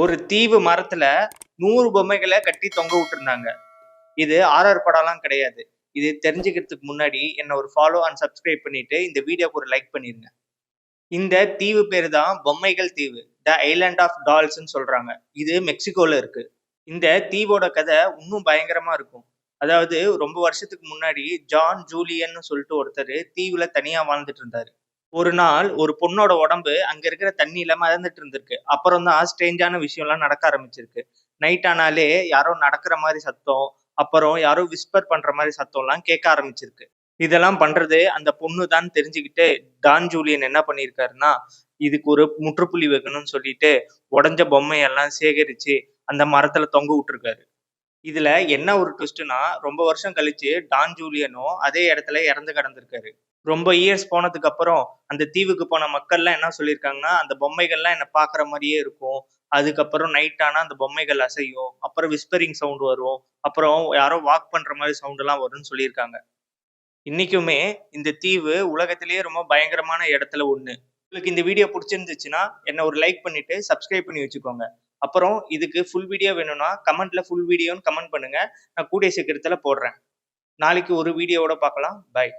ஒரு தீவு மரத்துல 100 பொம்மைகளை கட்டி தொங்க விட்டுருந்தாங்க. இது ஹாரர் படம்லாம் கிடையாது. இது தெரிஞ்சுக்கிறதுக்கு முன்னாடி என்ன ஒரு ஃபாலோ அண்ட் சப்ஸ்கிரைப் பண்ணிட்டு இந்த வீடியோக்கு ஒரு லைக் பண்ணிருங்க. இந்த தீவு பேரு தான் பொம்மைகள் தீவு. த ஐலாண்ட் ஆஃப் டால்ஸ்ன்னு சொல்றாங்க. இது மெக்சிகோல இருக்கு. இந்த தீவோட கதை இன்னும் பயங்கரமா இருக்கும். அதாவது ரொம்ப வருஷத்துக்கு முன்னாடி ஜான் ஜூலியன்னு சொல்லிட்டு ஒருத்தர் தீவுல தனியா வாழ்ந்துட்டு இருந்தாரு. ஒரு நாள் ஒரு பொண்ணோட உடம்பு அங்க இருக்கிற தண்ணியில மிதந்துட்டு இருந்திருக்கு. அப்புறம் தான் ஸ்ட்ரேஞ்சான விஷயம்லாம் நடக்க ஆரம்பிச்சிருக்கு. நைட் ஆனாலே யாரோ நடக்கிற மாதிரி சத்தம், அப்புறம் யாரோ விஸ்பர் பண்ற மாதிரி சத்தம்லாம் கேட்க ஆரம்பிச்சிருக்கு. இதெல்லாம் பண்றது அந்த பொண்ணு தான் தெரிஞ்சுக்கிட்டு டான் ஜூலியன் என்ன பண்ணியிருக்காருன்னா, இதுக்கு ஒரு முற்றுப்புள்ளி வைக்கணும்னு சொல்லிட்டு உடைஞ்ச பொம்மையெல்லாம் சேகரிச்சு அந்த மரத்துல தொங்க விட்டுருக்காரு. இதுல என்ன ஒரு ட்விஸ்ட்னா, ரொம்ப வருஷம் கழிச்சு டான் ஜூலியனும் அதே இடத்துல இறந்து கிடந்திருக்காரு. ரொம்ப இயர்ஸ் போனதுக்கு அப்புறம் அந்த தீவுக்கு போன மக்கள்லாம் என்ன சொல்லியிருக்காங்கன்னா, அந்த பொம்மைகள்லாம் என்ன பார்க்குற மாரியே இருக்கும். அதுக்கப்புறம் நைட் ஆனா அந்த பொம்மைகள் அசையும். அப்புறம் விஸ்பரிங் சவுண்ட் வரும். அப்புறம் யாரோ வாக் பண்ற மாரி சவுண்ட்லாம் வரும்னு சொல்லியிருக்காங்க. இன்னைக்குமே இந்த தீவு உலகத்திலேயே ரொம்ப பயங்கரமான இடத்துல ஒண்ணு. உங்களுக்கு இந்த வீடியோ புடிச்சிருந்துச்சுன்னா, என்ன ஒரு லைக் பண்ணிட்டு சப்ஸ்கிரைப் பண்ணி வச்சுக்கோங்க. அப்புறம் இதுக்கு ஃபுல் வீடியோ வேணும்னா, கமெண்ட்ல ஃபுல் வீடியோன்னு கமெண்ட் பண்ணுங்க. நான் கூடிய சீக்கிரத்துல போடுறேன். நாளைக்கு ஒரு வீடியோவோட பார்க்கலாம். பாய்.